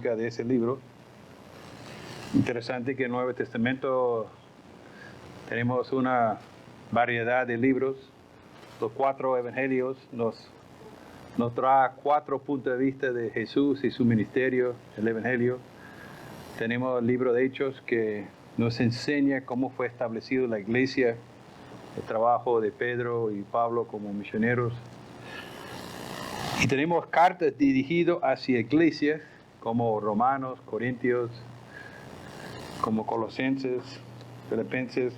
acerca de ese libro. Interesante que en el Nuevo Testamento tenemos una variedad de libros. Los 4 evangelios nos trae 4 puntos de vista de Jesús y su ministerio, el evangelio. Tenemos el libro de Hechos que nos enseña cómo fue establecida la iglesia, el trabajo de Pedro y Pablo como misioneros. Y tenemos cartas dirigidas hacia iglesias como Romanos, Corintios, como Colosenses, Filipenses.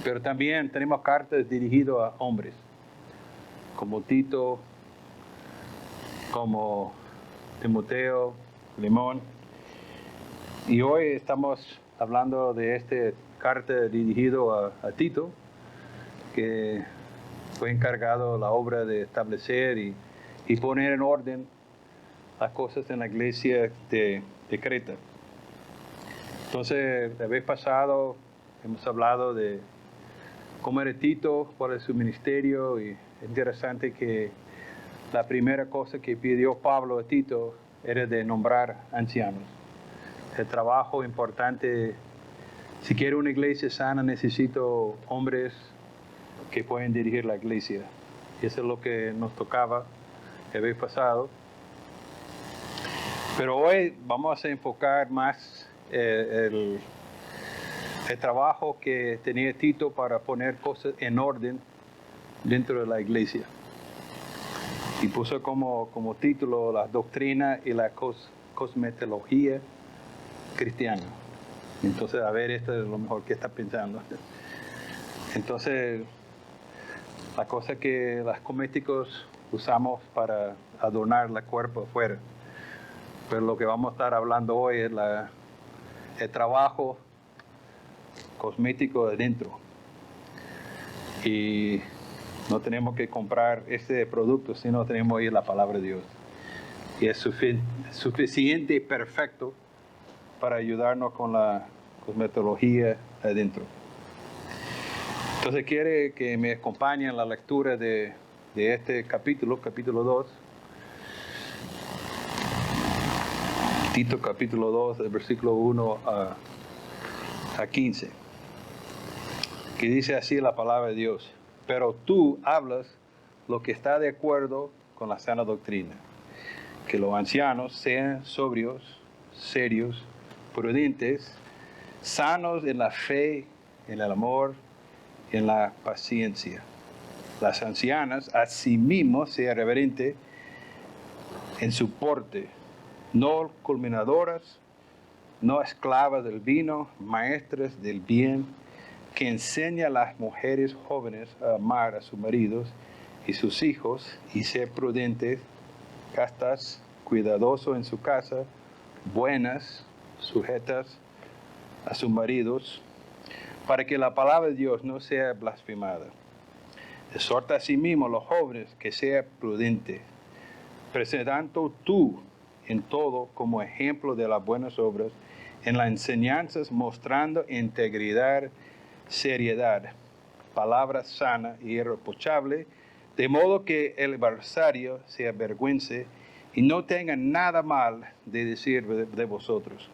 Pero también tenemos cartas dirigidas a hombres, como Tito, como Timoteo, Limón. Y hoy estamos hablando de esta carta dirigida a Tito, que fue encargado la obra de establecer y poner en orden las cosas en la iglesia de Creta. Entonces, la vez pasado hemos hablado de cómo era Tito, cuál es su ministerio, y es interesante que la primera cosa que pidió Pablo a Tito era de nombrar ancianos. El trabajo importante, si quiero una iglesia sana, necesito hombres que pueden dirigir la iglesia. Y eso es lo que nos tocaba el vez pasado. Pero hoy vamos a enfocar más el trabajo que tenía Tito para poner cosas en orden dentro de la iglesia. Y puso como título la doctrina y la cosmetología cristiana. Entonces, a ver, esto es lo mejor que está pensando. Entonces, la cosa que los cosméticos usamos para adornar el cuerpo afuera. Pero lo que vamos a estar hablando hoy es el trabajo cosmético de dentro. Y no tenemos que comprar este producto, sino tenemos que ir a la palabra de Dios. Y es suficiente y perfecto para ayudarnos con la cosmetología adentro. Entonces, quiere que me acompañen en la lectura de este capítulo 2. Tito capítulo 2, del versículo 1 a 15. Que dice así la palabra de Dios. Pero tú hablas lo que está de acuerdo con la sana doctrina. Que los ancianos sean sobrios, serios, prudentes, sanos en la fe, en el amor, en la paciencia. Las ancianas asimismo sean reverentes en su porte, no culminadoras, no esclavas del vino, maestras del bien, que enseña a las mujeres jóvenes a amar a sus maridos y sus hijos y ser prudentes, castas, cuidadosos en su casa, buenas, sujetas a sus maridos, para que la palabra de Dios no sea blasfemada. Exhorta a sí mismo a los jóvenes que sean prudentes, presentando tú en todo como ejemplo de las buenas obras, en las enseñanzas mostrando integridad, seriedad, palabra sana y irreprochable, de modo que el adversario se avergüence y no tenga nada mal de decir de vosotros.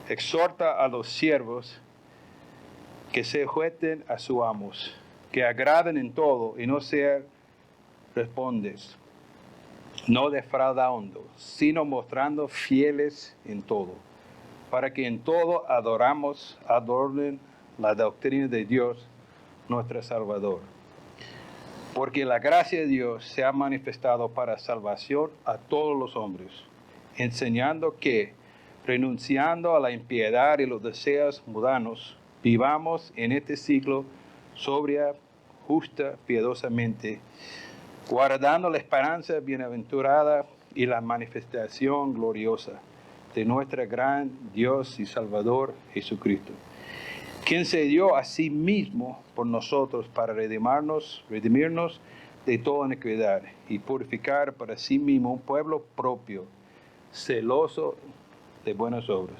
Exhorta a los siervos que se sujeten a sus amos, que agraden en todo y no sean respondes, no defraudando, sino mostrando fieles en todo, para que en todo adornen la doctrina de Dios, nuestro Salvador. Porque la gracia de Dios se ha manifestado para salvación a todos los hombres, enseñando que, renunciando a la impiedad y los deseos mundanos, vivamos en este siglo sobria, justa, piadosamente, guardando la esperanza bienaventurada y la manifestación gloriosa de nuestro gran Dios y Salvador Jesucristo, quien se dio a sí mismo por nosotros para redimirnos de toda iniquidad y purificar para sí mismo un pueblo propio, celoso de buenas obras.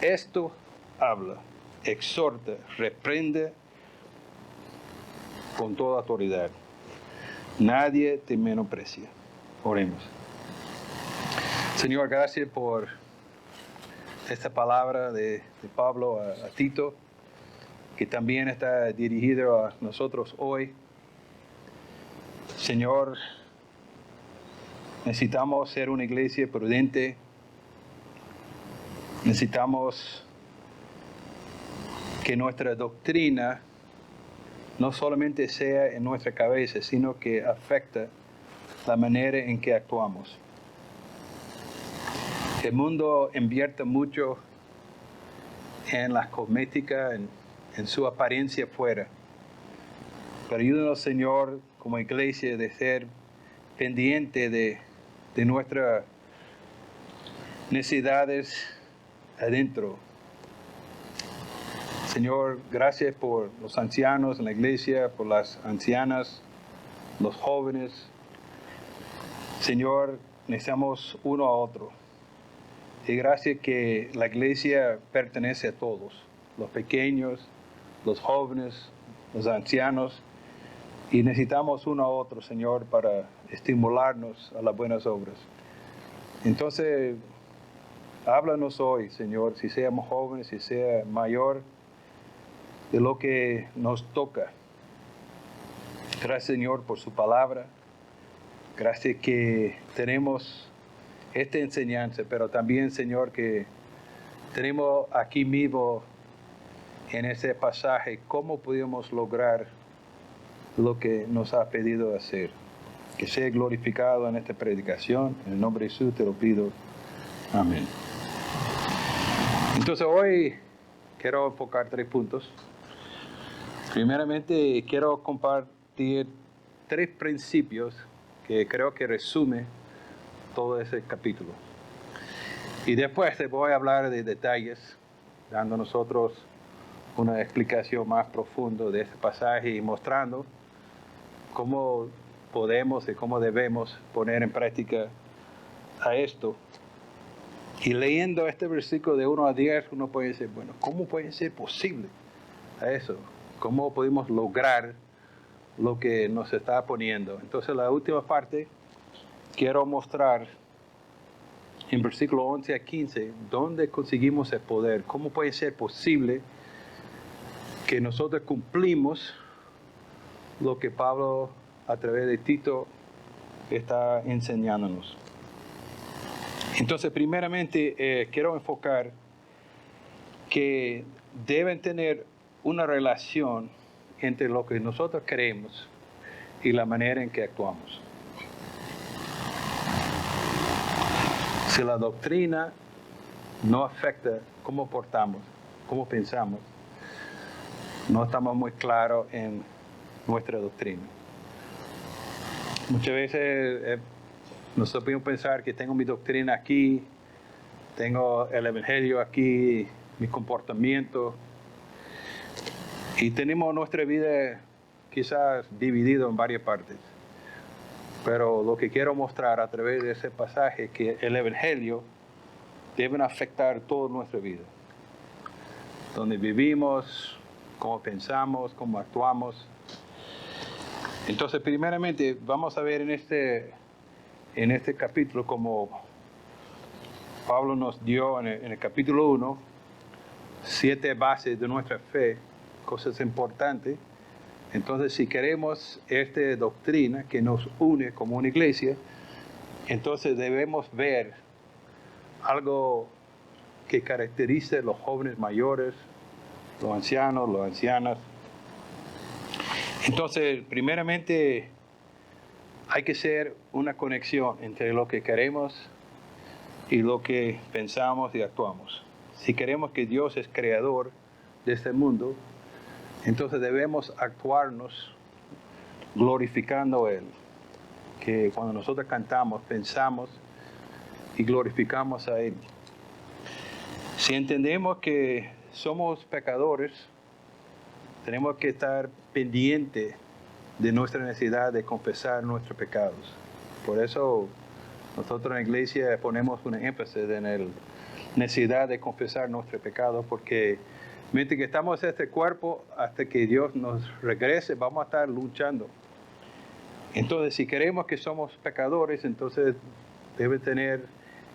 Esto habla, exhorta, reprende con toda autoridad. Nadie te menosprecia. Oremos. Señor, gracias por esta palabra de Pablo a Tito, que también está dirigido a nosotros hoy. Señor, necesitamos ser una iglesia prudente. Necesitamos que nuestra doctrina no solamente sea en nuestra cabeza, sino que afecta la manera en que actuamos. El mundo invierte mucho en la cosmética, en su apariencia fuera. Pero ayúdanos, Señor, como iglesia, de ser pendiente de nuestras necesidades adentro. Señor, gracias por los ancianos en la iglesia, por las ancianas, los jóvenes. Señor, necesitamos uno a otro. Y gracias que la iglesia pertenece a todos, los pequeños, los jóvenes, los ancianos. Y necesitamos uno a otro, Señor, para estimularnos a las buenas obras. Entonces, háblanos hoy, Señor, si seamos jóvenes, si sea mayor, de lo que nos toca. Gracias, Señor, por su palabra. Gracias que tenemos esta enseñanza, pero también, Señor, que tenemos aquí mismo en ese pasaje cómo podemos lograr lo que nos ha pedido hacer. Que sea glorificado en esta predicación. En el nombre de Jesús te lo pido. Amén. Entonces hoy quiero enfocar 3 puntos. Primeramente quiero compartir 3 principios que creo que resume todo ese capítulo. Y después te voy a hablar de detalles, dando nosotros una explicación más profunda de este pasaje y mostrando cómo podemos y cómo debemos poner en práctica a esto. Y leyendo este versículo de 1 a 10, uno puede decir, bueno, ¿cómo puede ser posible a eso? ¿Cómo podemos lograr lo que nos está poniendo? Entonces, la última parte, quiero mostrar en versículo 11 a 15, ¿dónde conseguimos el poder? ¿Cómo puede ser posible que nosotros cumplimos lo que Pablo, a través de Tito, está enseñándonos? Entonces, primeramente, quiero enfocar que deben tener una relación entre lo que nosotros creemos y la manera en que actuamos. Si la doctrina no afecta cómo portamos, cómo pensamos, no estamos muy claros en nuestra doctrina. Muchas veces nosotros podemos pensar que tengo mi doctrina aquí, tengo el evangelio aquí, mi comportamiento, y tenemos nuestra vida quizás dividida en varias partes. Pero lo que quiero mostrar a través de ese pasaje es que el evangelio debe afectar toda nuestra vida. Donde vivimos, cómo pensamos, cómo actuamos. Entonces, primeramente, vamos a ver en este capítulo, como Pablo nos dio en el capítulo 1, 7 bases de nuestra fe, cosas importantes. Entonces, si queremos esta doctrina que nos une como una iglesia, entonces debemos ver algo que caracterice a los jóvenes mayores, los ancianos, las ancianas. Entonces, primeramente, hay que hacer una conexión entre lo que queremos y lo que pensamos y actuamos. Si queremos que Dios es creador de este mundo, entonces debemos actuarnos glorificando a Él. Que cuando nosotros cantamos, pensamos y glorificamos a Él. Si entendemos que somos pecadores, tenemos que estar pendientes de nuestra necesidad de confesar nuestros pecados. Por eso nosotros en la iglesia ponemos un énfasis en la necesidad de confesar nuestros pecados, porque mientras que estamos en este cuerpo, hasta que Dios nos regrese, vamos a estar luchando. Entonces, si queremos que somos pecadores, entonces debe tener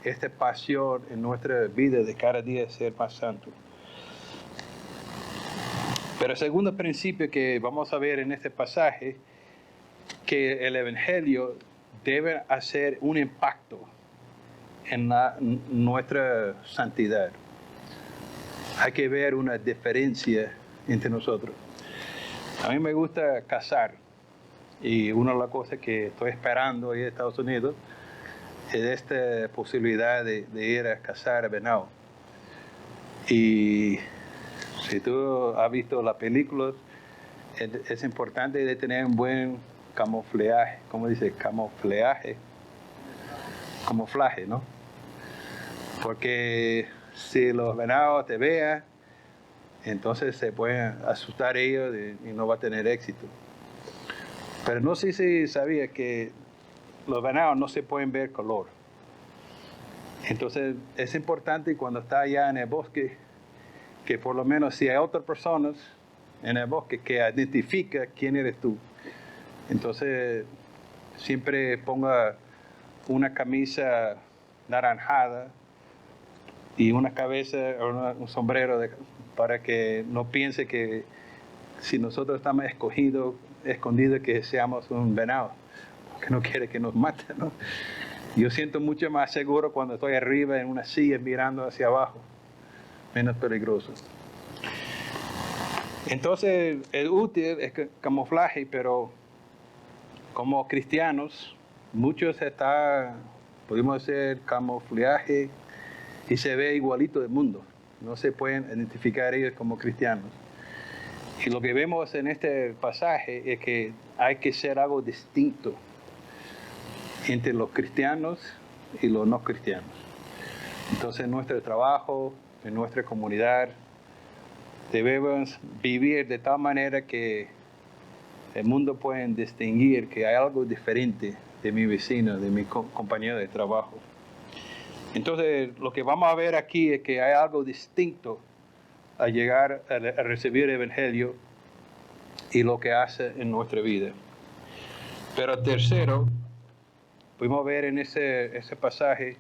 esta pasión en nuestra vida de cada día ser más santo. Pero el segundo principio que vamos a ver en este pasaje, que el Evangelio debe hacer un impacto en nuestra santidad. Hay que ver una diferencia entre nosotros. A mí me gusta cazar, y una de las cosas que estoy esperando en Estados Unidos es esta posibilidad de ir a cazar venado. Y si tú has visto las películas, es importante de tener un buen camuflaje, ¿cómo dice? Camuflaje, ¿no? Porque si los venados te vean, entonces se pueden asustar ellos y no va a tener éxito. Pero no sé si sabía que los venados no se pueden ver color. Entonces es importante cuando está allá en el bosque que por lo menos si hay otras personas en el bosque que identifica quién eres tú. Entonces siempre ponga una camisa naranjada y una cabeza o un sombrero para que no piense que si nosotros estamos escondidos que seamos un venado, porque no quiere que nos maten, ¿no? Yo siento mucho más seguro cuando estoy arriba en una silla mirando hacia abajo, menos peligroso. Entonces es útil el camuflaje, pero como cristianos, muchos podemos hacer camuflaje y se ve igualito del mundo. No se pueden identificar ellos como cristianos. Y lo que vemos en este pasaje es que hay que ser algo distinto entre los cristianos y los no cristianos. Entonces en nuestro trabajo, en nuestra comunidad, debemos vivir de tal manera que el mundo pueda distinguir que hay algo diferente de mi vecino, de mi compañero de trabajo. Entonces lo que vamos a ver aquí es que hay algo distinto a llegar a recibir el Evangelio y lo que hace en nuestra vida. Pero tercero, podemos ver en ese pasaje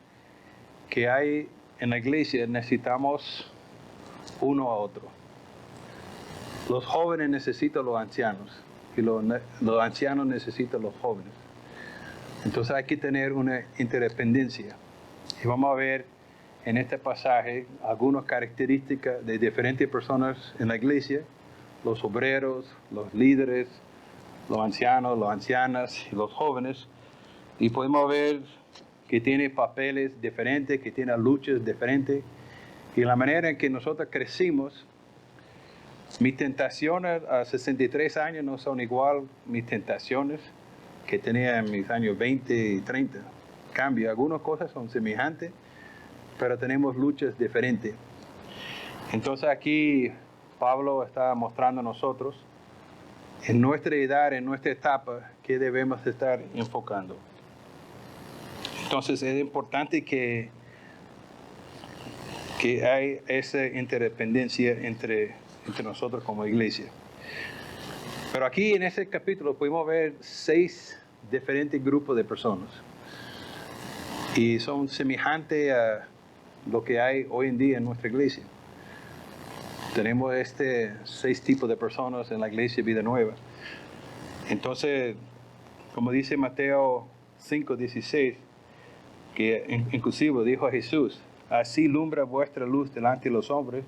que hay en la iglesia necesitamos uno a otro. Los jóvenes necesitan a los ancianos y los ancianos necesitan a los jóvenes. Entonces hay que tener una interdependencia. Y vamos a ver en este pasaje algunas características de diferentes personas en la iglesia, los obreros, los líderes, los ancianos, las ancianas y los jóvenes. Y podemos ver que tiene papeles diferentes, que tiene luchas diferentes. Y la manera en que nosotros crecimos, mis tentaciones a 63 años no son igual mis tentaciones que tenía en mis años 20 y 30. Cambio, algunas cosas son semejantes, pero tenemos luchas diferentes. Entonces aquí Pablo está mostrando a nosotros, en nuestra edad, en nuestra etapa, que debemos estar enfocando. Entonces es importante que hay esa interdependencia entre nosotros como iglesia. Pero aquí en ese capítulo podemos ver 6 diferentes grupos de personas. Y son semejantes a lo que hay hoy en día en nuestra iglesia. Tenemos 6 tipos de personas en la iglesia Vida Nueva. Entonces, como dice Mateo 5:16, que inclusive dijo a Jesús, así lumbra vuestra luz delante de los hombres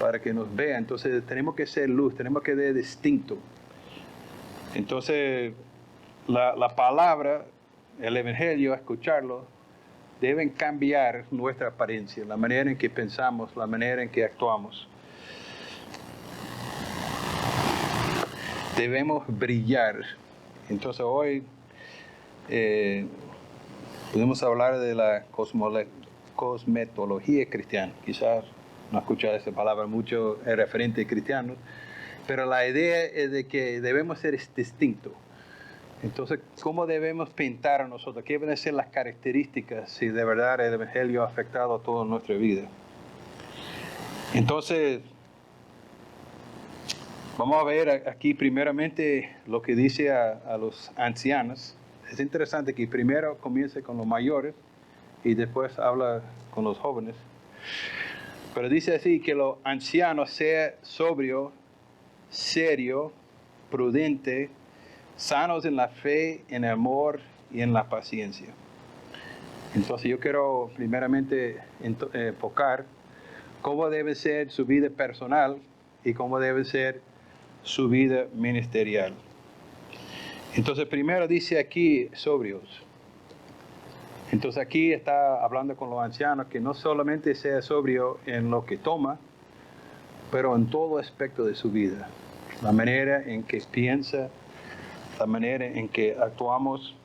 para que nos vean. Entonces tenemos que ser luz, tenemos que ser distinto. Entonces la palabra, el Evangelio, escucharlo, deben cambiar nuestra apariencia, la manera en que pensamos, la manera en que actuamos. Debemos brillar. Entonces hoy podemos hablar de la cosmetología cristiana. Quizás no he escuchado esa palabra mucho, es referente a cristianos, pero la idea es de que debemos ser distintos. Entonces, ¿cómo debemos pintar a nosotros? ¿Qué deben ser las características si de verdad el Evangelio ha afectado a toda nuestra vida? Entonces, vamos a ver aquí primeramente lo que dice a los ancianos Es interesante que primero comience con los mayores y después habla con los jóvenes. Pero dice así, que los ancianos sean sobrio, serio, prudente, sanos en la fe, en el amor y en la paciencia. Entonces yo quiero primeramente enfocar cómo debe ser su vida personal y cómo debe ser su vida ministerial. Entonces primero dice aquí sobrios. Entonces aquí está hablando con los ancianos que no solamente sea sobrio en lo que toma, pero en todo aspecto de su vida. La manera en que piensa, la manera en que actuamos,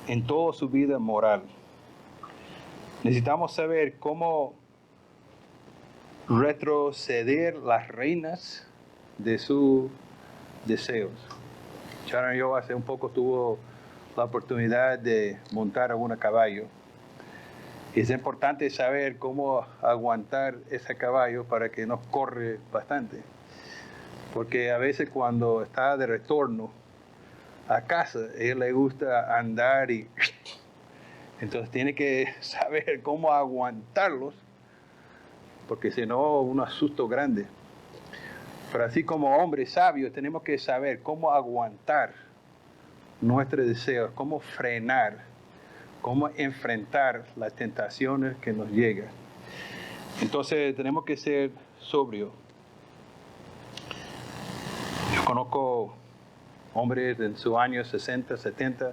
en toda su vida moral. Necesitamos saber cómo retroceder las reinas de sus deseos. Sharon y yo hace un poco tuvo la oportunidad de montar a un caballo. Es importante saber cómo aguantar ese caballo para que no corre bastante. Porque a veces cuando está de retorno a casa, a él le gusta andar y entonces tiene que saber cómo aguantarlos, porque si no, un asusto grande. Pero así como hombres sabios, tenemos que saber cómo aguantar nuestros deseos, cómo frenar, cómo enfrentar las tentaciones que nos llegan. Entonces tenemos que ser sobrios. Yo conozco hombres en sus años 60, 70,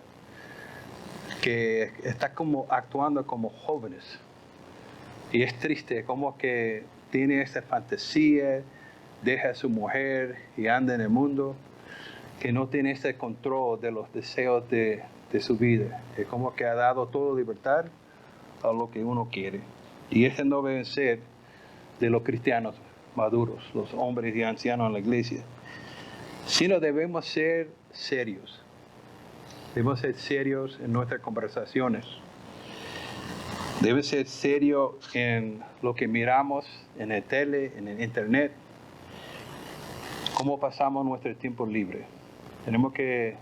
que están como actuando como jóvenes. Y es triste, como que tiene esa fantasía, deja a su mujer y anda en el mundo, que no tiene ese control de los deseos de su vida. Es como que ha dado toda libertad a lo que uno quiere. Y ese no debe ser de los cristianos maduros, los hombres y ancianos en la iglesia. Sino debemos ser serios. Debemos ser serios en nuestras conversaciones. Debe ser serio en lo que miramos en el tele, en el internet. Cómo pasamos nuestro tiempo libre. Tenemos que,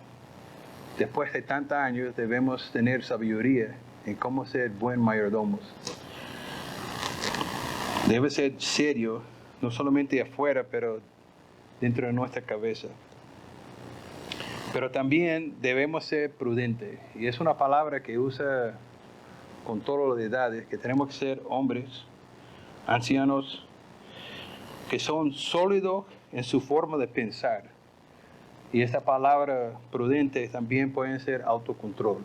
después de tantos años, debemos tener sabiduría en cómo ser buen mayordomos. Debe ser serio, no solamente afuera, pero dentro de nuestra cabeza. Pero también debemos ser prudentes. Y es una palabra que usa con todas las edades, que tenemos que ser hombres, ancianos, que son sólidos en su forma de pensar. Y esta palabra prudente también puede ser autocontrol.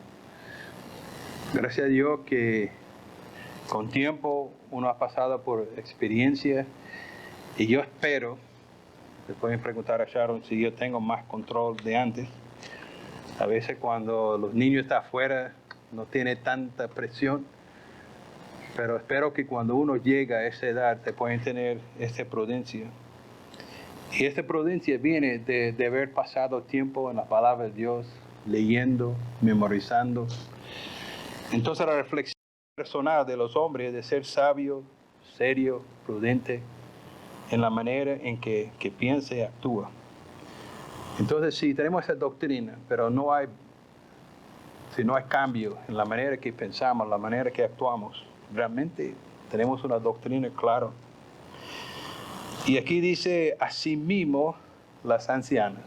Gracias a Dios que con tiempo uno ha pasado por experiencia y yo espero, les pueden preguntar a Sharon si yo tengo más control de antes. A veces cuando los niños están afuera no tiene tanta presión, pero espero que cuando uno llega a esa edad te pueden tener esta prudencia. Y esta prudencia viene de haber pasado tiempo en la palabra de Dios, leyendo, memorizando. Entonces la reflexión personal de los hombres de ser sabio, serio, prudente, en la manera en que piensa y actúa. Entonces sí, tenemos esa doctrina, pero si no hay cambio en la manera que pensamos, la manera que actuamos, realmente tenemos una doctrina clara. Y aquí dice, asimismo, las ancianas.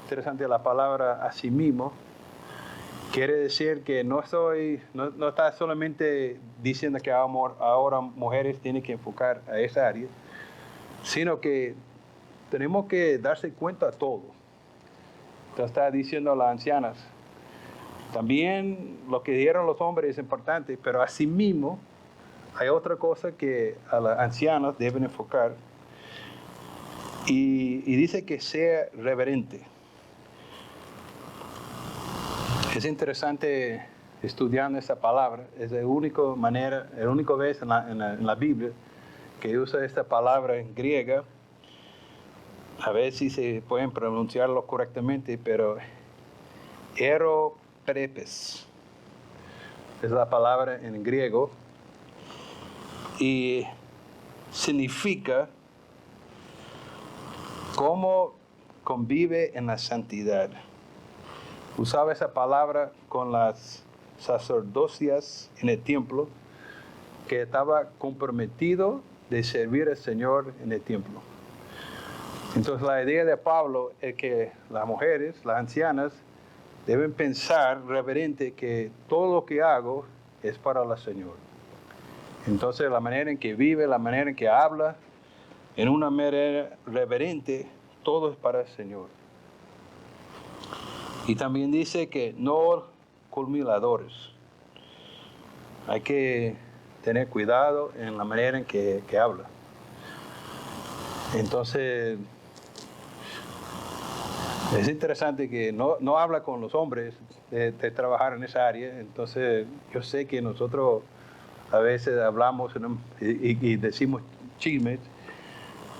Interesante la palabra asimismo. Quiere decir que no está solamente diciendo que ahora mujeres tienen que enfocar a esa área, sino que tenemos que darse cuenta de todo. Entonces está diciendo a las ancianas, también lo que dieron los hombres es importante, pero asimismo hay otra cosa que a las ancianas deben enfocar. Y dice que sea reverente. Es interesante estudiando esa palabra. Es la única vez en la Biblia que usa esta palabra en griega. A ver si se pueden pronunciarlo correctamente, pero eroprepes es la palabra en griego y significa cómo convive en la santidad. usaba esa palabra con las sacerdocias en el templo, que estaba comprometido de servir al Señor en el templo. Entonces la idea de Pablo es que las mujeres, las ancianas, deben pensar reverente que todo lo que hago es para el Señor. Entonces la manera en que vive, la manera en que habla, en una manera reverente, todo es para el Señor. Y también dice que no culmiladores. Hay que tener cuidado en la manera en que habla. Entonces, es interesante que no habla con los hombres de trabajar en esa área. Entonces, yo sé que nosotros a veces hablamos y decimos chismes,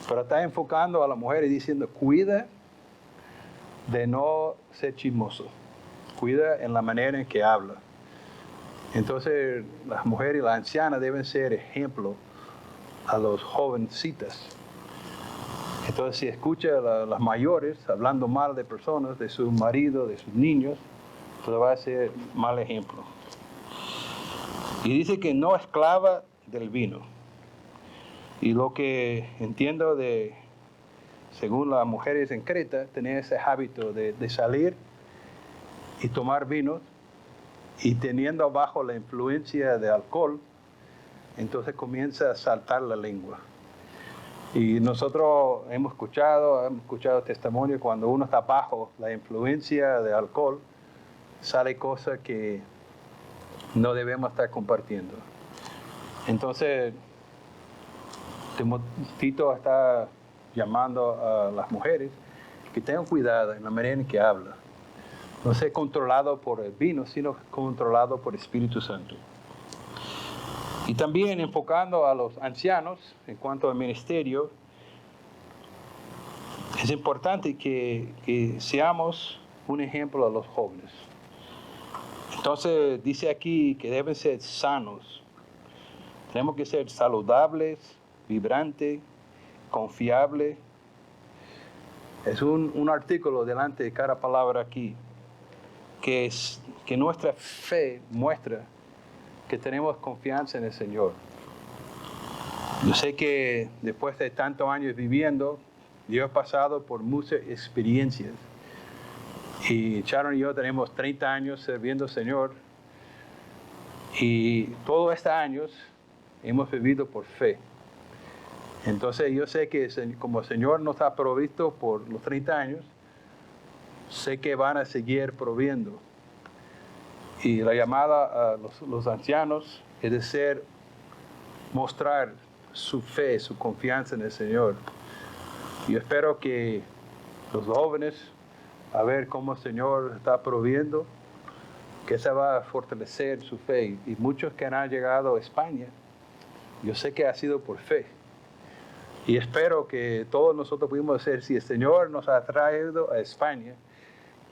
pero está enfocando a la mujer y diciendo, cuida de no ser chismoso. Cuida en la manera en que habla. Entonces, las mujeres y las ancianas deben ser ejemplo a los jovencitas. Entonces, si escucha a las mayores hablando mal de personas, de su marido, de sus niños, pues va a ser mal ejemplo. Y dice que no esclava del vino. Y lo que entiendo según las mujeres en Creta, tenían ese hábito de salir y tomar vino, y teniendo bajo la influencia de alcohol, entonces comienza a saltar la lengua. Y nosotros hemos escuchado testimonios cuando uno está bajo la influencia de alcohol, sale cosas que no debemos estar compartiendo. Entonces, Tito está llamando a las mujeres que tengan cuidado en la manera en que habla. No ser controlado por el vino, sino controlado por el Espíritu Santo. Y también enfocando a los ancianos en cuanto al ministerio, es importante que seamos un ejemplo a los jóvenes. Entonces dice aquí que deben ser sanos. Tenemos que ser saludables, vibrantes, confiables. Es un artículo delante de cada palabra aquí, que nuestra fe muestra que tenemos confianza en el Señor. Yo sé que después de tantos años viviendo, yo he pasado por muchas experiencias. Y Sharon y yo tenemos 30 años sirviendo al Señor. Y todos estos años hemos vivido por fe. Entonces yo sé que como el Señor nos ha provisto por los 30 años, sé que van a seguir proviendo. Y la llamada a los ancianos es de mostrar su fe, su confianza en el Señor. Yo espero que los jóvenes, a ver cómo el Señor está proviendo, que se va a fortalecer su fe. Y muchos que han llegado a España, yo sé que ha sido por fe. Y espero que todos nosotros pudimos hacer, si el Señor nos ha traído a España,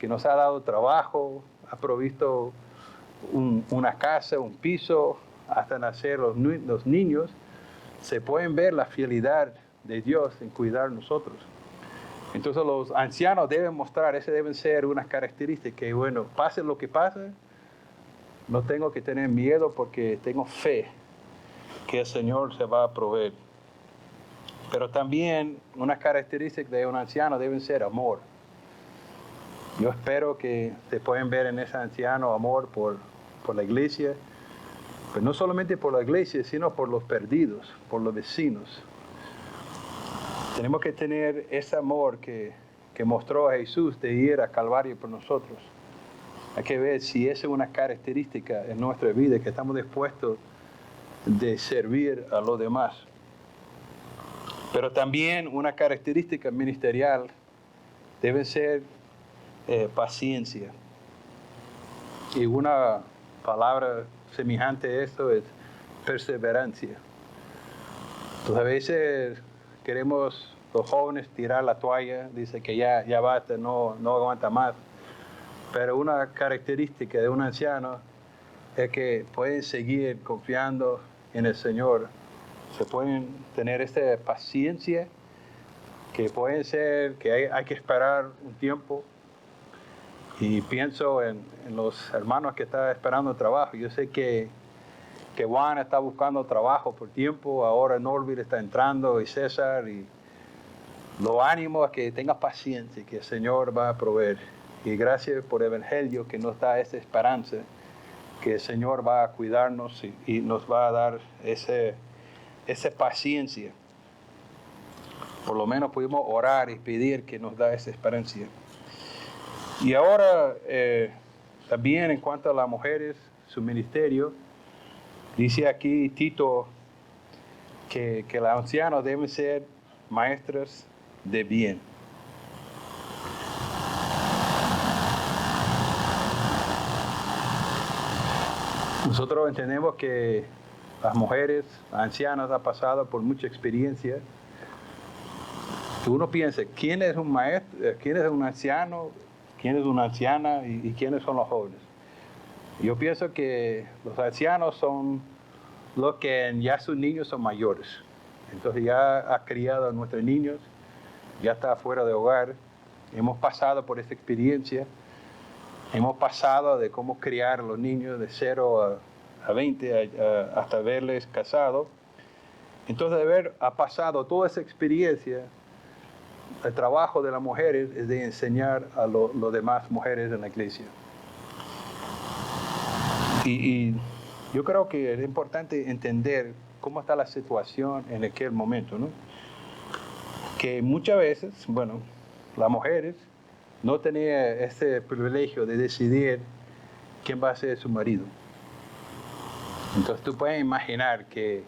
que nos ha dado trabajo, ha provisto una casa, un piso, hasta nacer los niños, se pueden ver la fidelidad de Dios en cuidar de nosotros. Entonces los ancianos deben mostrar, ese deben ser unas características que, bueno, pase lo que pase, no tengo que tener miedo porque tengo fe que el Señor se va a proveer. Pero también una característica de un anciano deben ser amor. Yo espero que se pueden ver en ese anciano amor por la iglesia, pero no solamente por la iglesia, sino por los perdidos, por los vecinos. Tenemos que tener ese amor que mostró a Jesús de ir a Calvario por nosotros. Hay que ver si esa es una característica en nuestra vida, que estamos dispuestos de servir a los demás. Pero también una característica ministerial debe ser paciencia. Y una palabra semejante a esto es perseverancia. Entonces a veces queremos los jóvenes tirar la toalla, dice que ya basta, no aguanta más. Pero una característica de un anciano es que pueden seguir confiando en el Señor. Se pueden tener esta paciencia, que puede ser que hay que esperar un tiempo. Y pienso en los hermanos que están esperando trabajo. Yo sé que Juan está buscando trabajo por tiempo, ahora Norville está entrando y César, y lo ánimo a que tengas paciencia, que el Señor va a proveer. Y gracias por el Evangelio que nos da esa esperanza, que el Señor va a cuidarnos y nos va a dar esa paciencia. Por lo menos pudimos orar y pedir que nos da esa esperanza. Y ahora, también en cuanto a las mujeres, su ministerio, dice aquí Tito que las ancianas deben ser maestras de bien. Nosotros entendemos que las mujeres ancianas han pasado por mucha experiencia. Uno piensa, ¿quién es un maestro? ¿Quién es un anciano? ¿Quién es una anciana? ¿Y quiénes son los jóvenes? Yo pienso que los ancianos son los que ya sus niños son mayores. Entonces ya ha criado a nuestros niños, ya está fuera de hogar. Hemos pasado por esa experiencia. Hemos pasado de cómo criar a los niños de 0 a 20 hasta verles casados. Entonces, de haber pasado toda esa experiencia, el trabajo de las mujeres es de enseñar a las demás mujeres en la iglesia. Y yo creo que es importante entender cómo está la situación en aquel momento, ¿no? Que muchas veces, bueno, las mujeres no tenían ese privilegio de decidir quién va a ser su marido. Entonces tú puedes imaginar que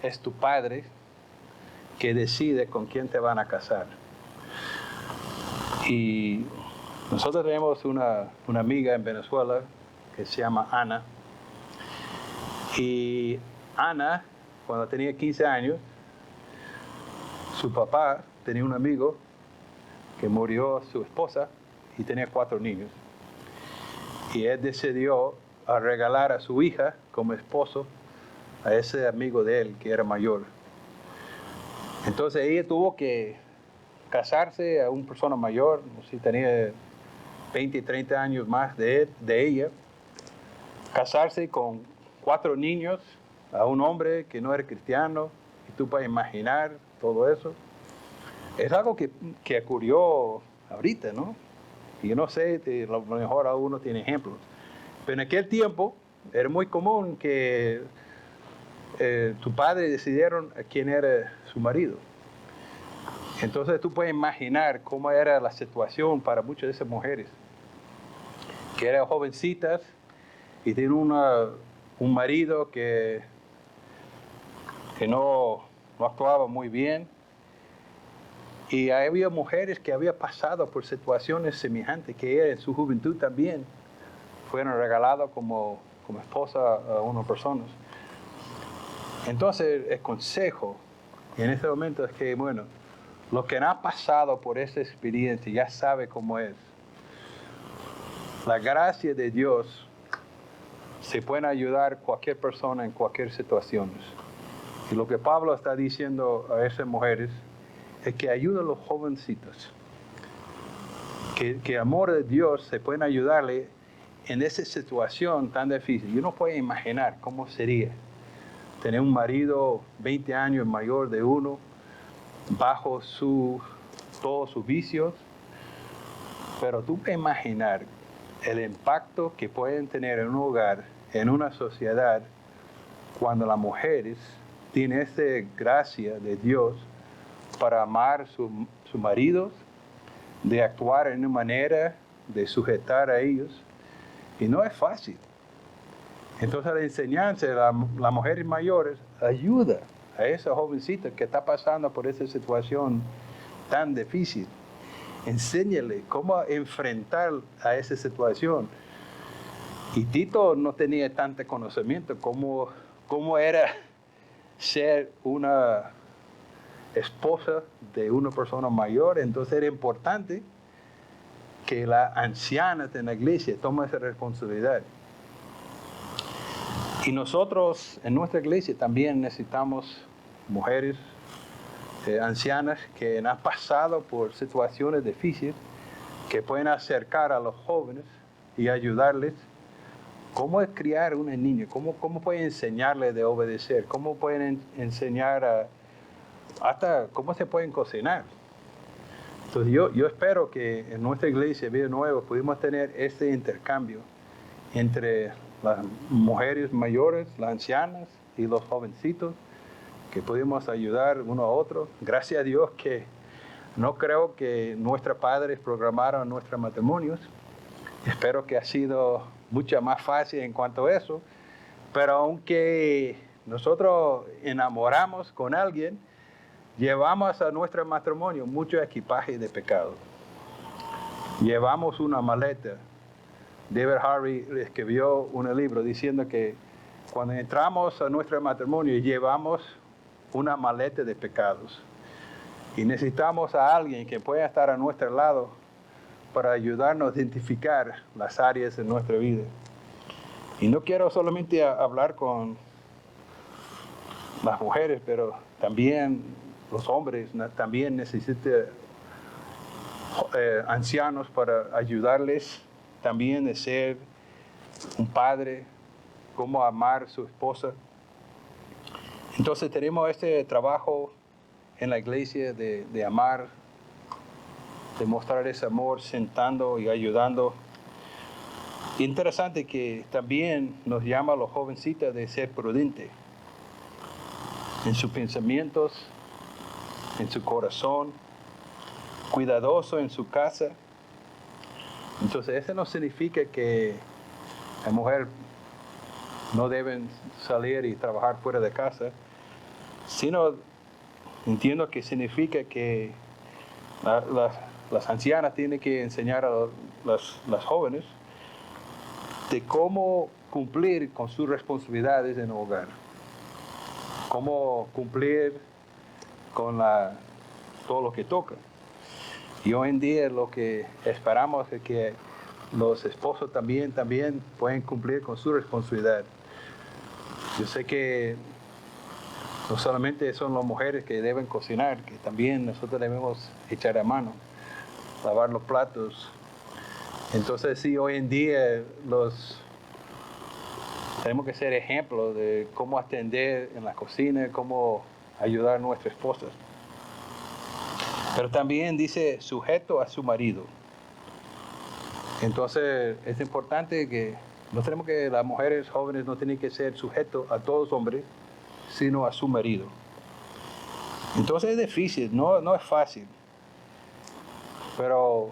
es tu padre que decide con quién te van a casar. Y nosotros tenemos una amiga en Venezuela que se llama Ana. Y Ana, cuando tenía 15 años, su papá tenía un amigo que murió su esposa y tenía 4 niños. Y él decidió regalar a su hija como esposo a ese amigo de él que era mayor. Entonces ella tuvo que casarse a una persona mayor, si tenía 20, 30 años más de ella, casarse con 4 niños a un hombre que no era cristiano, y tú puedes imaginar todo eso. Es algo que ocurrió ahorita, ¿no? Y yo no sé, a lo mejor alguno tiene ejemplos, pero en aquel tiempo era muy común que tu padre decidieron quién era su marido. Entonces tú puedes imaginar cómo era la situación para muchas de esas mujeres, que eran jovencitas y tenían un marido que no actuaba muy bien. Y había mujeres que habían pasado por situaciones semejantes, que en su juventud también fueron regaladas como esposa a unas personas. Entonces el consejo en este momento es que, bueno, los que han pasado por esa experiencia ya saben cómo es. La gracia de Dios se puede ayudar a cualquier persona en cualquier situación. Y lo que Pablo está diciendo a esas mujeres es que ayuda a los jovencitos. Que el amor de Dios se puede ayudarle en esa situación tan difícil. Yo no puedo imaginar cómo sería tener un marido 20 años mayor de uno, bajo todos sus vicios. Pero tú puedes imaginar el impacto que pueden tener en un hogar, en una sociedad, cuando las mujeres tienen esa gracia de Dios para amar a sus maridos, de actuar en una manera de sujetar a ellos. Y no es fácil. Entonces la enseñanza de las mujeres mayores ayuda a esa jovencita que está pasando por esa situación tan difícil. Enséñale cómo enfrentar a esa situación. Y Tito no tenía tanto conocimiento cómo era ser una esposa de una persona mayor. Entonces era importante que la anciana de la iglesia tome esa responsabilidad. Y nosotros en nuestra iglesia también necesitamos mujeres ancianas que han pasado por situaciones difíciles, que pueden acercar a los jóvenes y ayudarles. ¿Cómo es criar una niña? ¿Cómo pueden enseñarle de obedecer? ¿Cómo pueden enseñar hasta cómo se pueden cocinar? Entonces yo espero que en nuestra iglesia, Vida Nueva, pudimos tener este intercambio entre las mujeres mayores, las ancianas y los jovencitos, que pudimos ayudar uno a otro. Gracias a Dios que no creo que nuestros padres programaron nuestros matrimonios. Espero que ha sido mucho más fácil en cuanto a eso. Pero aunque nosotros enamoramos con alguien, llevamos a nuestro matrimonio mucho equipaje de pecado. Llevamos una maleta. David Harvey escribió un libro diciendo que cuando entramos a nuestro matrimonio llevamos una maleta de pecados. Y necesitamos a alguien que pueda estar a nuestro lado para ayudarnos a identificar las áreas de nuestra vida. Y no quiero solamente hablar con las mujeres, pero también los hombres también necesitan ancianos para ayudarles también a ser un padre, cómo amar a su esposa. Entonces tenemos este trabajo en la iglesia de amar, de mostrar ese amor, sentando y ayudando. Interesante que también nos llama a los jovencitos de ser prudentes en sus pensamientos, en su corazón, cuidadoso en su casa. Entonces eso no significa que la mujer no deben salir y trabajar fuera de casa, sino entiendo que significa que las ancianas tienen que enseñar a las jóvenes de cómo cumplir con sus responsabilidades en el hogar, cómo cumplir con todo lo que toca. Y hoy en día lo que esperamos es que los esposos también pueden cumplir con su responsabilidad. Yo sé que no solamente son las mujeres que deben cocinar, que también nosotros debemos echar a mano, lavar los platos. Entonces sí, hoy en día tenemos que ser ejemplos de cómo atender en la cocina, cómo ayudar a nuestras esposas. Pero también dice sujeto a su marido. Entonces es importante que las mujeres jóvenes no tienen que ser sujetos a todos los hombres, sino a su marido. Entonces es difícil, no es fácil. Pero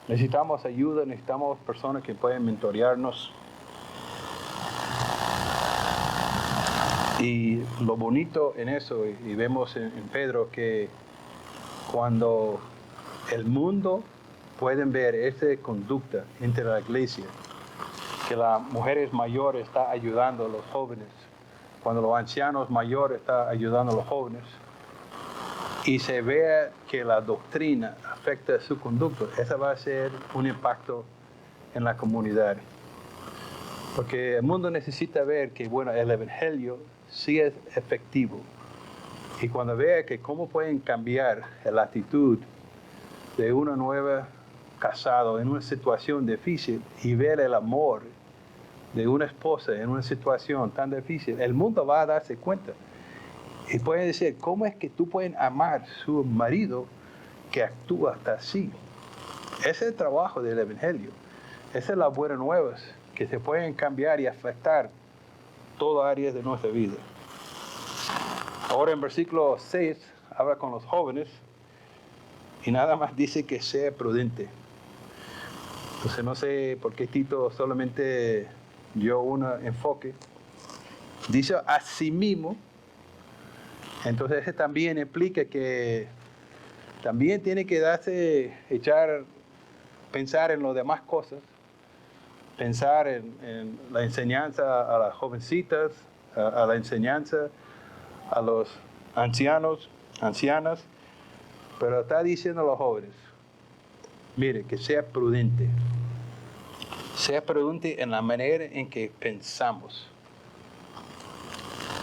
necesitamos ayuda, necesitamos personas que pueden mentorearnos. Y lo bonito en eso, y vemos en Pedro que cuando el mundo puede ver esa conducta entre la iglesia, que las mujeres mayores están ayudando a los jóvenes, cuando los ancianos mayores están ayudando a los jóvenes, y se ve que la doctrina afecta su conducta, ese va a ser un impacto en la comunidad. Porque el mundo necesita ver que, el evangelio sí es efectivo. Y cuando vea que cómo pueden cambiar la actitud de una nueva casado en una situación difícil y ver el amor de una esposa en una situación tan difícil, el mundo va a darse cuenta. Y pueden decir, ¿cómo es que tú puedes amar a su marido que actúa hasta así? Ese es el trabajo del evangelio. Esas son las buenas nuevas que se pueden cambiar y afectar todas áreas de nuestra vida. Ahora en versículo 6 habla con los jóvenes y nada más dice que sea prudente. Entonces no sé por qué Tito solamente dio un enfoque. Dice a sí mismo. Entonces eso también implica que también tiene que pensar en las demás cosas, pensar en la enseñanza a las jovencitas, a la enseñanza a los ancianos, ancianas, pero está diciendo a los jóvenes, mire, que sea prudente en la manera en que pensamos.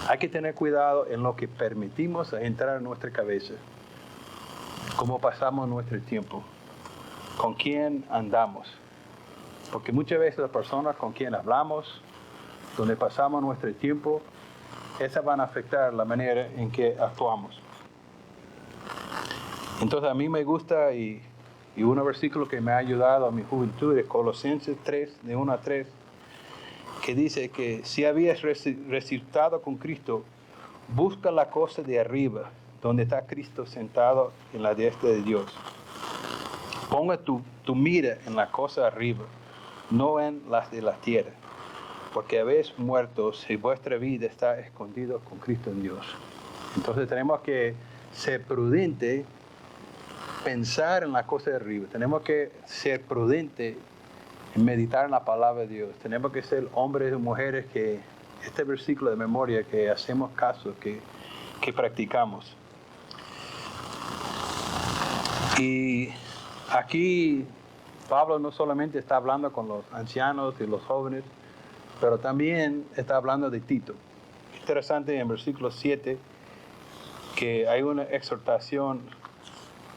Hay que tener cuidado en lo que permitimos entrar en nuestra cabeza, cómo pasamos nuestro tiempo. con quién andamos. Porque muchas veces las personas con quien hablamos, donde pasamos nuestro tiempo, esas van a afectar la manera en que actuamos. Entonces a mí me gusta y un versículo que me ha ayudado a mi juventud es Colosenses 3, de 1 a 3, que dice que si habías resucitado con Cristo, busca la cosa de arriba, donde está Cristo sentado en la diestra de Dios. Ponga tu mira en la cosa arriba, no en las de la tierra, porque habéis muertos y vuestra vida está escondida con Cristo en Dios. Entonces tenemos que ser prudentes, pensar en la cosa de arriba. Tenemos que ser prudentes en meditar en la palabra de Dios. Tenemos que ser hombres y mujeres que este versículo de memoria, que hacemos caso, que practicamos. Y aquí Pablo no solamente está hablando con los ancianos y los jóvenes, pero también está hablando de Tito. Interesante en versículo 7 que hay una exhortación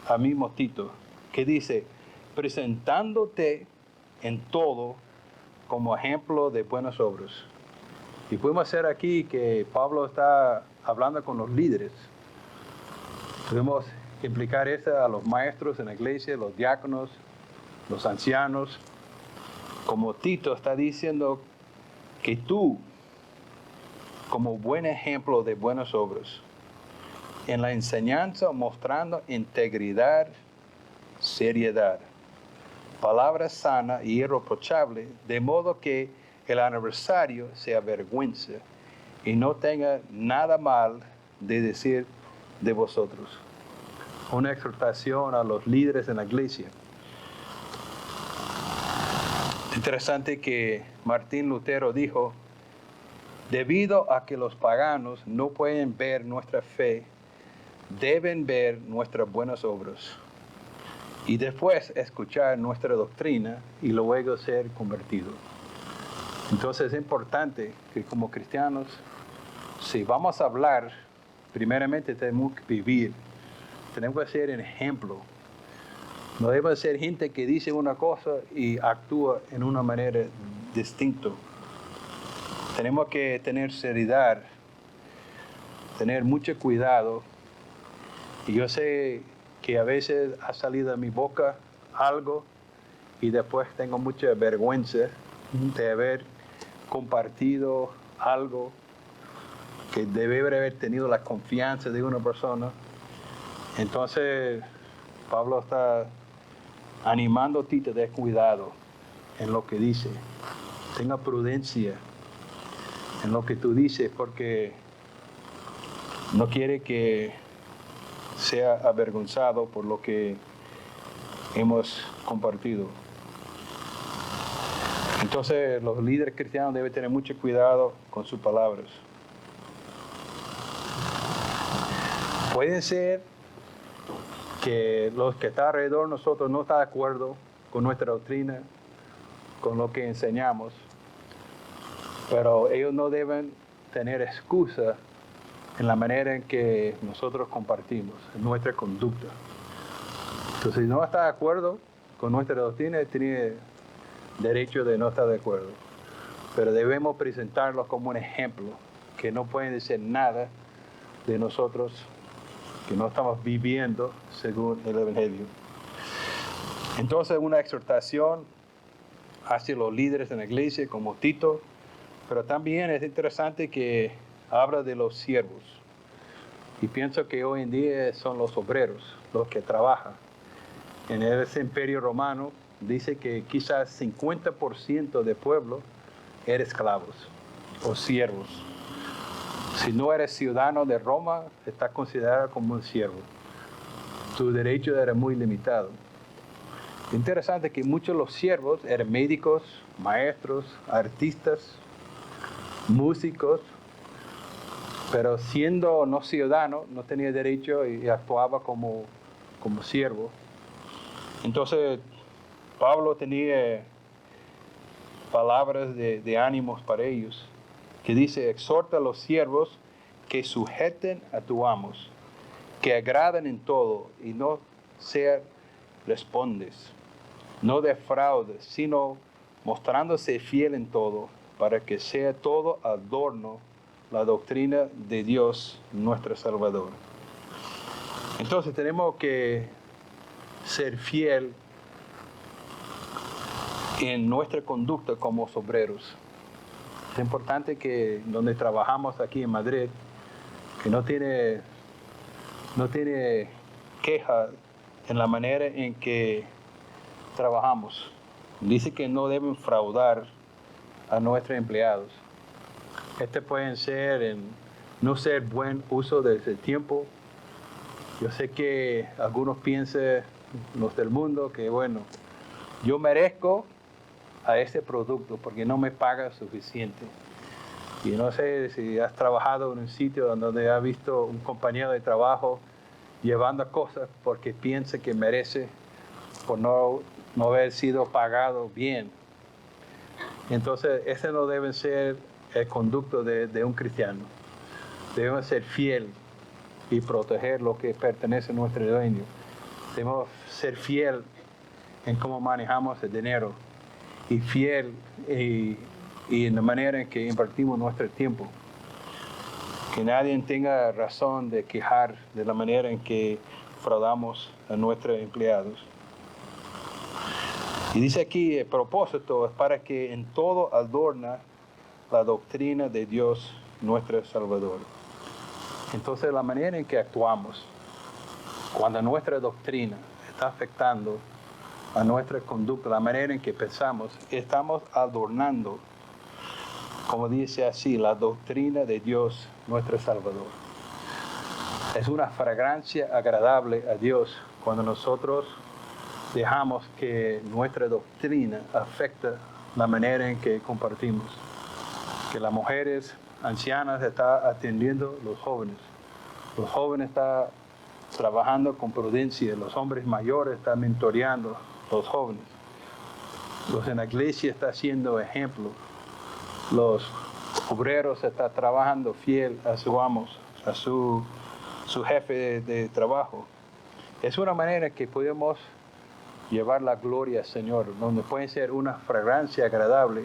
al mismo Tito que dice, presentándote en todo como ejemplo de buenas obras. Y podemos hacer aquí que Pablo está hablando con los líderes. Podemos implicar eso a los maestros en la iglesia, los diáconos, los ancianos. Como Tito está diciendo que tú, como buen ejemplo de buenas obras, en la enseñanza mostrando integridad, seriedad, palabra sana y irreprochable, de modo que el adversario se avergüence y no tenga nada mal de decir de vosotros. Una exhortación a los líderes en la iglesia. Interesante que Martín Lutero dijo, debido a que los paganos no pueden ver nuestra fe, deben ver nuestras buenas obras y después escuchar nuestra doctrina y luego ser convertidos. Entonces es importante que como cristianos, si vamos a hablar, primeramente tenemos que vivir, tenemos que ser un ejemplo. No debe ser gente que dice una cosa y actúa en una manera distinta. Tenemos que tener seriedad, tener mucho cuidado. Y yo sé que a veces ha salido de mi boca algo y después tengo mucha vergüenza de haber compartido algo que debe haber tenido la confianza de una persona. Entonces, Pablo está animando a ti, te des cuidado en lo que dice. Tenga prudencia en lo que tú dices porque no quiere que sea avergonzado por lo que hemos compartido. Entonces los líderes cristianos deben tener mucho cuidado con sus palabras. Puede ser que los que están alrededor de nosotros no están de acuerdo con nuestra doctrina, con lo que enseñamos, pero ellos no deben tener excusa en la manera en que nosotros compartimos, en nuestra conducta. Entonces, si no está de acuerdo con nuestra doctrina, tiene derecho de no estar de acuerdo. Pero debemos presentarlos como un ejemplo, que no pueden decir nada de nosotros, que no estamos viviendo según el Evangelio. Entonces, una exhortación hacia los líderes en la iglesia, como Tito, pero también es interesante que habla de los siervos. Y pienso que hoy en día son los obreros, los que trabajan. En ese imperio romano dice que quizás 50% del pueblo era esclavos o siervos. Si no eres ciudadano de Roma, estás considerado como un siervo. Tu derecho era muy limitado. Interesante que muchos de los siervos eran médicos, maestros, artistas, músicos, pero siendo no ciudadano, no tenía derecho y actuaba como siervo. Entonces, Pablo tenía palabras de ánimos para ellos, que dice, exhorta a los siervos que sujeten a tus amos, que agraden en todo y no sean respondes. no defraude, sino mostrándose fiel en todo, para que sea todo adorno la doctrina de Dios nuestro Salvador. Entonces tenemos que ser fiel en nuestra conducta como obreros. Es importante que donde trabajamos aquí en Madrid, que no tiene queja en la manera en que trabajamos. Dice que no deben fraudar a nuestros empleados. Pueden ser en no ser buen uso de ese tiempo. Yo sé que algunos piensan, los del mundo, que bueno, yo merezco a este producto porque no me paga suficiente. Y no sé si has trabajado en un sitio donde has visto un compañero de trabajo llevando cosas porque piensa que merece por no haber sido pagado bien. Entonces, ese no debe ser el conducto de un cristiano. Debemos ser fiel y proteger lo que pertenece a nuestro dueño. Debemos ser fiel en cómo manejamos el dinero y fiel y en la manera en que invertimos nuestro tiempo. Que nadie tenga razón de quejar de la manera en que fraudamos a nuestros empleados. Y dice aquí, el propósito es para que en todo adorna la doctrina de Dios nuestro Salvador. Entonces la manera en que actuamos, cuando nuestra doctrina está afectando a nuestra conducta, la manera en que pensamos, estamos adornando, como dice así, la doctrina de Dios nuestro Salvador. Es una fragancia agradable a Dios cuando nosotros dejamos que nuestra doctrina afecte la manera en que compartimos. Que las mujeres ancianas están atendiendo a los jóvenes están trabajando con prudencia, los hombres mayores están mentoreando a los jóvenes, los en la iglesia están siendo ejemplo, los obreros están trabajando fiel a su amo, a su jefe de trabajo. Es una manera que podemos llevar la gloria al Señor, donde puede ser una fragancia agradable.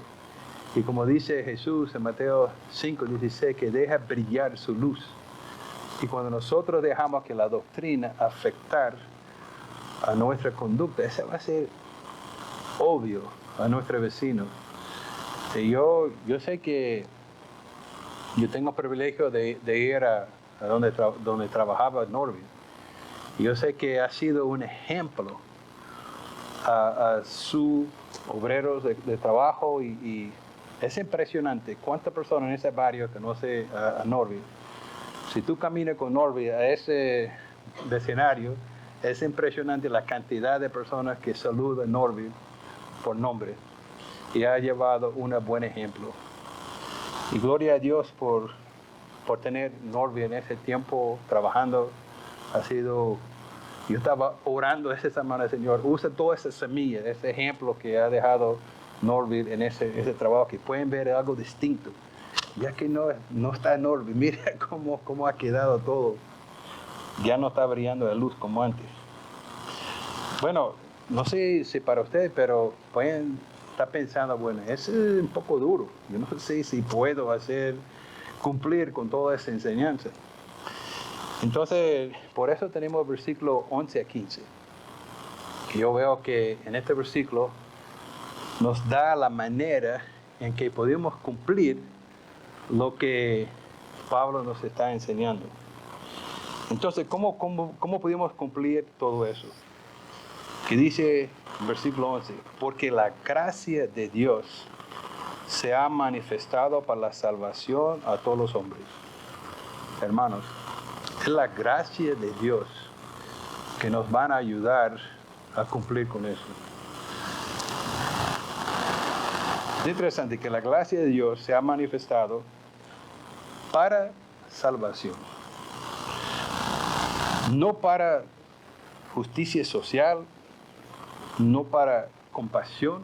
Y como dice Jesús en Mateo 5:16, que deja brillar su luz. Y cuando nosotros dejamos que la doctrina afectar a nuestra conducta, eso va a ser obvio a nuestros vecinos. Y yo sé que yo tengo el privilegio de ir a donde trabajaba Norville. Y yo sé que ha sido un ejemplo a sus obreros de trabajo y es impresionante cuántas personas en ese barrio conocen a Norville. Si tú caminas con Norville a ese vecindario, es impresionante la cantidad de personas que saludan a Norville por nombre y ha llevado un buen ejemplo. Y gloria a Dios por tener Norville en ese tiempo trabajando. Yo estaba orando esa semana, Señor, usa toda esa semilla, ese ejemplo que ha dejado Norville en ese trabajo, que pueden ver algo distinto. Ya que no está Norville, mira cómo ha quedado todo. Ya no está brillando la luz como antes. Bueno, no sé si para ustedes, pero pueden estar pensando, bueno, es un poco duro. Yo no sé si puedo cumplir con toda esa enseñanza. Entonces, por eso tenemos el versículo 11 a 15. Y yo veo que en este versículo nos da la manera en que podemos cumplir lo que Pablo nos está enseñando. Entonces, ¿cómo podemos cumplir todo eso? Que dice el versículo 11, porque la gracia de Dios se ha manifestado para la salvación a todos los hombres. Hermanos, es la gracia de Dios que nos van a ayudar a cumplir con eso. Es interesante que la gracia de Dios se ha manifestado para salvación. No para justicia social, no para compasión,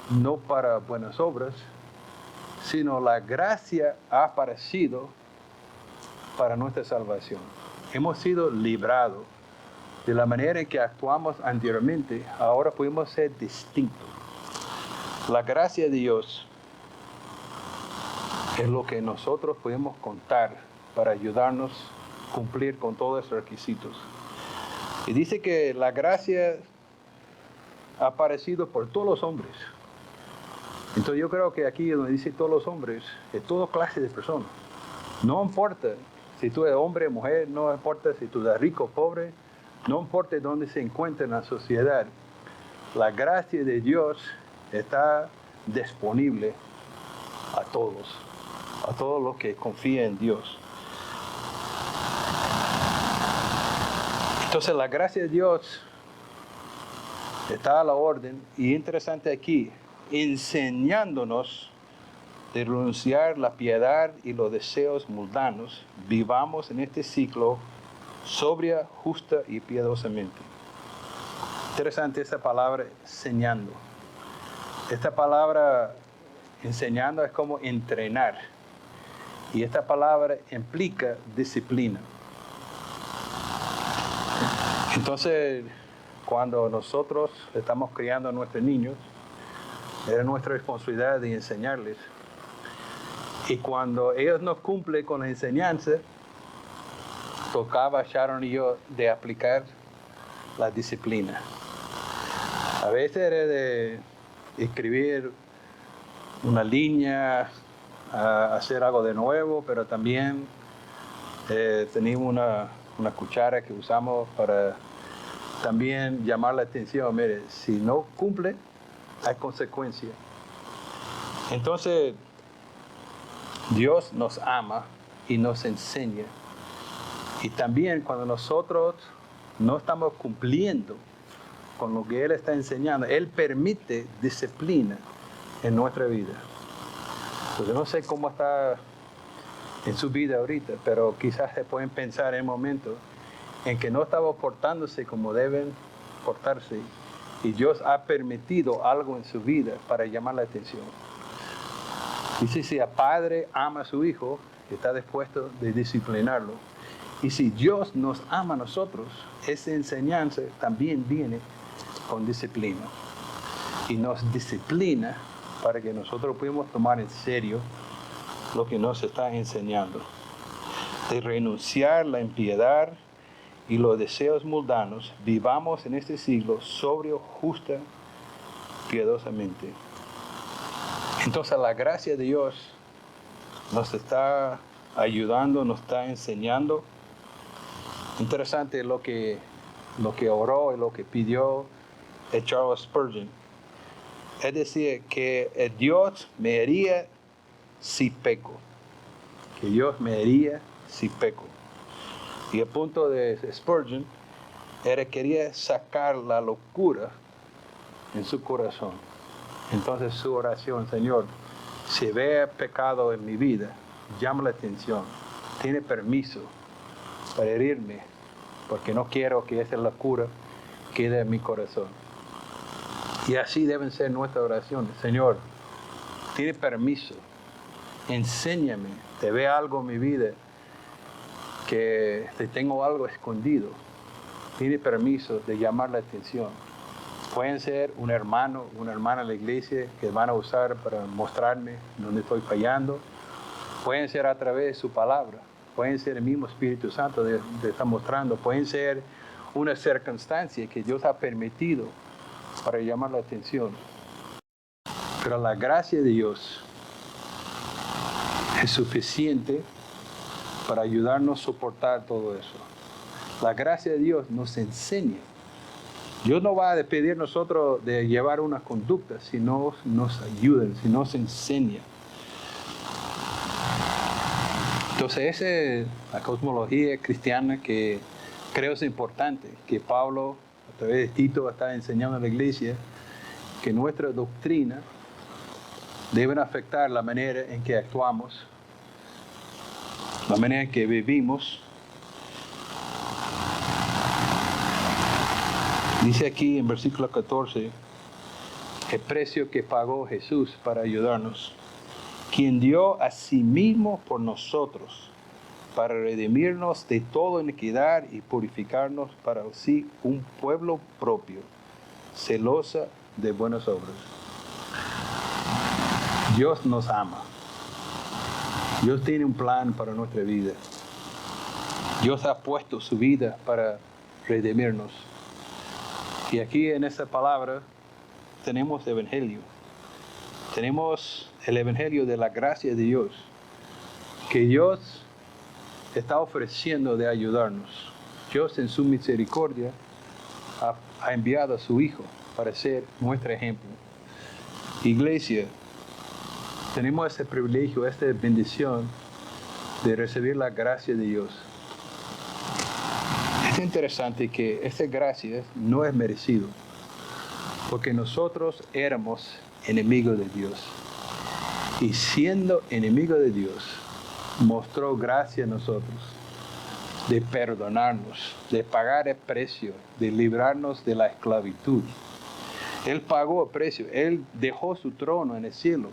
no para buenas obras, sino la gracia ha aparecido para nuestra salvación. Hemos sido librados de la manera en que actuamos anteriormente, ahora podemos ser distintos. La gracia de Dios es lo que nosotros podemos contar para ayudarnos a cumplir con todos los requisitos. Y dice que la gracia ha aparecido por todos los hombres. Entonces yo creo que aquí donde dice todos los hombres, es toda clase de personas. No importa si tú eres hombre o mujer, no importa si tú eres rico o pobre, no importa dónde se encuentra en la sociedad, la gracia de Dios está disponible a todos los que confían en Dios. Entonces la gracia de Dios está a la orden, y interesante aquí, enseñándonos de renunciar la piedad y los deseos mundanos, vivamos en este ciclo sobria, justa y piadosamente. Interesante esta palabra, enseñando. Esta palabra enseñando es como entrenar. Y esta palabra implica disciplina. Entonces, cuando nosotros estamos criando a nuestros niños, es nuestra responsabilidad de enseñarles. Y cuando ellos no cumplen con la enseñanza, tocaba a Sharon y yo de aplicar la disciplina. A veces era de escribir una línea, hacer algo de nuevo, pero también teníamos una cuchara que usamos para también llamar la atención. Mire, si no cumple, hay consecuencias. Entonces, Dios nos ama y nos enseña. Y también cuando nosotros no estamos cumpliendo con lo que Él está enseñando, Él permite disciplina en nuestra vida. Pues yo no sé cómo está en su vida ahorita, pero quizás se pueden pensar en momentos en que no estaba portándose como deben portarse, y Dios ha permitido algo en su vida para llamar la atención. Dice, si el padre ama a su hijo, está dispuesto de disciplinarlo. Y si Dios nos ama a nosotros, esa enseñanza también viene con disciplina. Y nos disciplina para que nosotros podamos tomar en serio lo que nos está enseñando. De renunciar la impiedad y los deseos mundanos, vivamos en este siglo sobrio, justa, piadosamente. Entonces la gracia de Dios nos está ayudando, nos está enseñando. Interesante lo que oró y lo que pidió Charles Spurgeon. Es decir, que Dios me haría si peco. Que Dios me haría si peco. Y el punto de Spurgeon era que quería sacar la locura en su corazón. Entonces su oración, Señor, si vea pecado en mi vida, llama la atención. Tiene permiso para herirme, porque no quiero que esa locura quede en mi corazón. Y así deben ser nuestras oraciones. Señor, tiene permiso, enséñame, te ve algo en mi vida, que te tengo algo escondido. Tiene permiso de llamar la atención. Pueden ser un hermano, una hermana de la iglesia que van a usar para mostrarme dónde estoy fallando. Pueden ser a través de su palabra. Pueden ser el mismo Espíritu Santo de estar mostrando. Pueden ser una circunstancia que Dios ha permitido para llamar la atención. Pero la gracia de Dios es suficiente para ayudarnos a soportar todo eso. La gracia de Dios nos enseña. Dios no va a pedir a nosotros de llevar una conducta, si no nos ayuda, si nos enseña. Entonces esa es la cosmología cristiana que creo es importante, que Pablo a través de Tito está enseñando a la iglesia, que nuestra doctrina debe afectar la manera en que actuamos, la manera en que vivimos. Dice aquí en versículo 14, el precio que pagó Jesús para ayudarnos, quien dio a sí mismo por nosotros, para redimirnos de toda iniquidad y purificarnos para sí un pueblo propio, celosa de buenas obras. Dios nos ama. Dios tiene un plan para nuestra vida. Dios ha puesto su vida para redimirnos. Y aquí en esta palabra tenemos evangelio. Tenemos el evangelio de la gracia de Dios, que Dios está ofreciendo de ayudarnos. Dios en su misericordia ha enviado a su Hijo para ser nuestro ejemplo. Iglesia, tenemos ese privilegio, esta bendición de recibir la gracia de Dios. Es interesante que esta gracia no es merecido, porque nosotros éramos enemigos de Dios. Y siendo enemigos de Dios, mostró gracia a nosotros, de perdonarnos, de pagar el precio, de librarnos de la esclavitud. Él pagó el precio, Él dejó su trono en el cielo,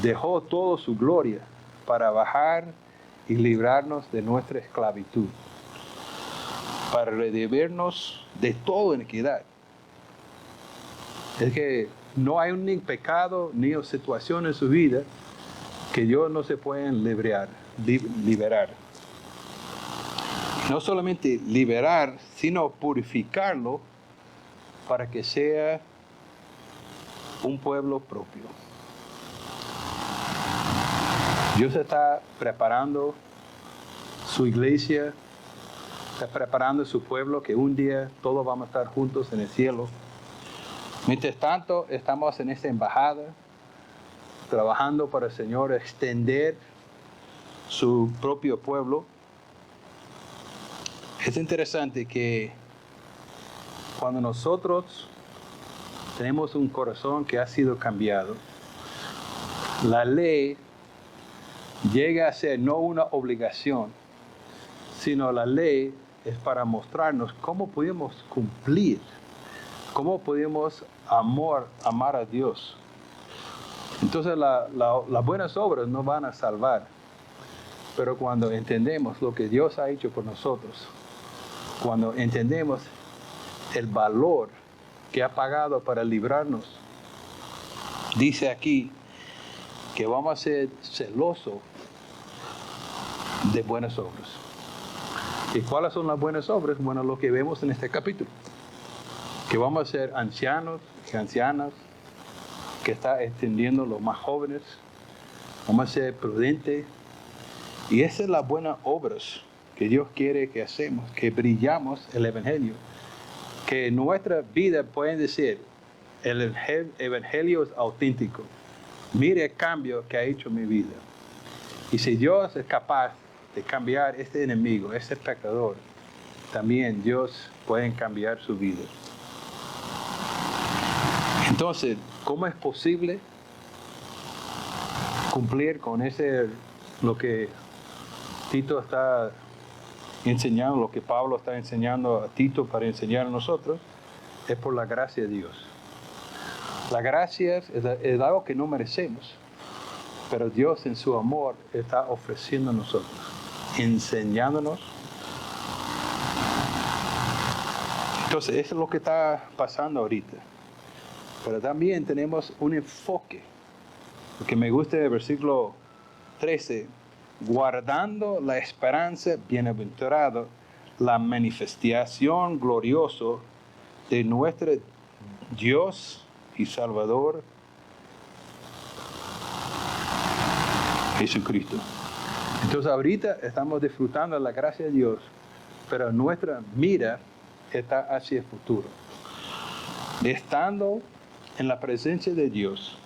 dejó toda su gloria para bajar y librarnos de nuestra esclavitud, para redimirnos de toda iniquidad. Es que no hay ni pecado ni situación en su vida que Dios no se pueda liberar. No solamente liberar, sino purificarlo para que sea un pueblo propio. Dios está preparando su iglesia, está preparando su pueblo, que un día todos vamos a estar juntos en el cielo. Mientras tanto, estamos en esta embajada, trabajando para el Señor extender su propio pueblo. Es interesante que cuando nosotros tenemos un corazón que ha sido cambiado, la ley llega a ser no una obligación, sino la ley es para mostrarnos cómo podemos cumplir, cómo podemos amar a Dios. Entonces las buenas obras no van a salvar, pero cuando entendemos lo que Dios ha hecho por nosotros, cuando entendemos el valor que ha pagado para librarnos, dice aquí que vamos a ser celosos de buenas obras. ¿Y cuáles son las buenas obras? Bueno, lo que vemos en este capítulo, que vamos a ser ancianos y ancianas, que está extendiendo los más jóvenes, vamos a ser prudentes, y esas son las buenas obras que Dios quiere que hacemos, que brillamos el evangelio, que en nuestra vida pueden decir, el evangelio es auténtico, mire el cambio que ha hecho mi vida. Y si Dios es capaz de cambiar este enemigo, este pecador, también Dios puede cambiar su vida. Entonces, ¿cómo es posible cumplir con lo que Tito está enseñando, lo que Pablo está enseñando a Tito para enseñar a nosotros? Es por la gracia de Dios. La gracia es algo que no merecemos, pero Dios en su amor está ofreciendo a nosotros, enseñándonos. Entonces, eso es lo que está pasando ahorita. Pero también tenemos un enfoque, porque me gusta el versículo 13, guardando la esperanza bienaventurada, la manifestación gloriosa de nuestro Dios y Salvador Jesucristo. Entonces ahorita estamos disfrutando de la gracia de Dios, pero nuestra mira está hacia el futuro. Estando en la presencia de Dios,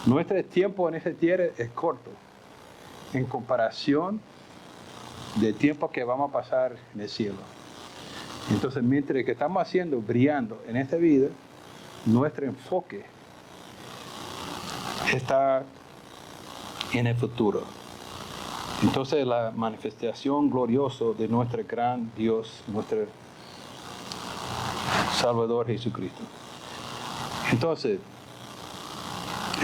nuestro tiempo en esta tierra es corto en comparación del tiempo que vamos a pasar en el cielo. Entonces, mientras que estamos haciendo, brillando en esta vida, nuestro enfoque está en el futuro. Entonces, la manifestación gloriosa de nuestro gran Dios, nuestro Salvador Jesucristo. Entonces,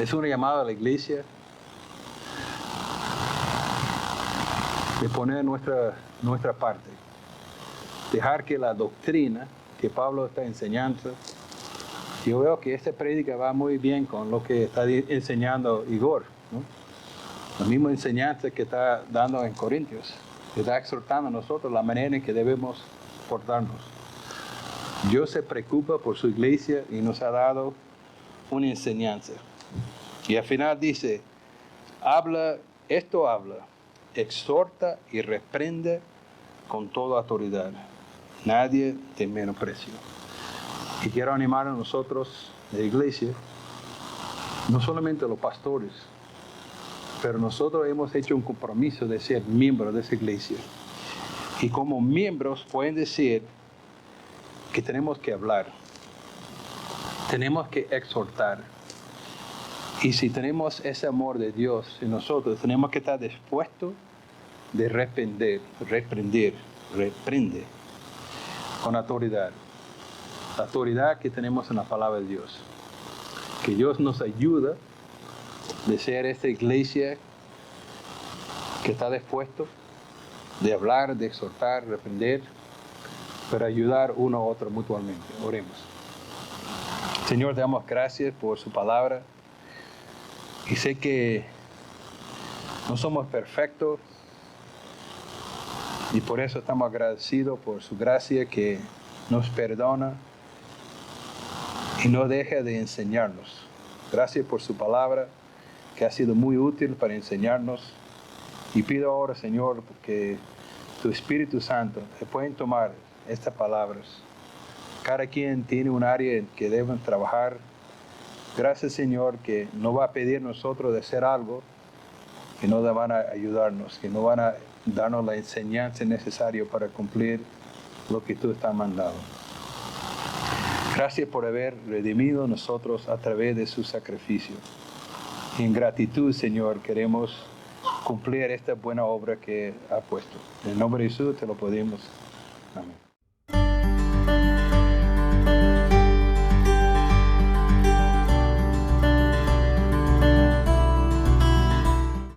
es una llamada a la iglesia de poner nuestra parte. Dejar que la doctrina que Pablo está enseñando, yo veo que esta prédica va muy bien con lo que está enseñando Igor, ¿no? La misma enseñanza que está dando en Corintios, que está exhortando a nosotros la manera en que debemos portarnos. Dios se preocupa por su iglesia y nos ha dado una enseñanza. Y al final dice, habla, exhorta y reprende con toda autoridad. Nadie te menosprecio. Y quiero animar a nosotros, la iglesia, no solamente los pastores, pero nosotros hemos hecho un compromiso de ser miembros de esa iglesia. Y como miembros pueden decir que tenemos que hablar, tenemos que exhortar. Y si tenemos ese amor de Dios en nosotros, tenemos que estar dispuestos de reprender con autoridad. La autoridad que tenemos en la palabra de Dios. Que Dios nos ayuda de ser esta iglesia que está dispuesto de hablar, de exhortar, reprender, pero ayudar uno a otro mutuamente. Oremos. Señor, te damos gracias por su palabra. Y sé que no somos perfectos y por eso estamos agradecidos por su gracia que nos perdona y no deja de enseñarnos. Gracias por su palabra que ha sido muy útil para enseñarnos. Y pido ahora, Señor, que tu Espíritu Santo te pueden tomar estas palabras. Cada quien tiene un área en que deben trabajar. Gracias, Señor, que no va a pedir nosotros de hacer algo, que no van a ayudarnos, que no van a darnos la enseñanza necesaria para cumplir lo que tú estás mandando. Gracias por haber redimido a nosotros a través de su sacrificio. Y en gratitud, Señor, queremos cumplir esta buena obra que ha puesto. En el nombre de Jesús te lo pedimos. Amén.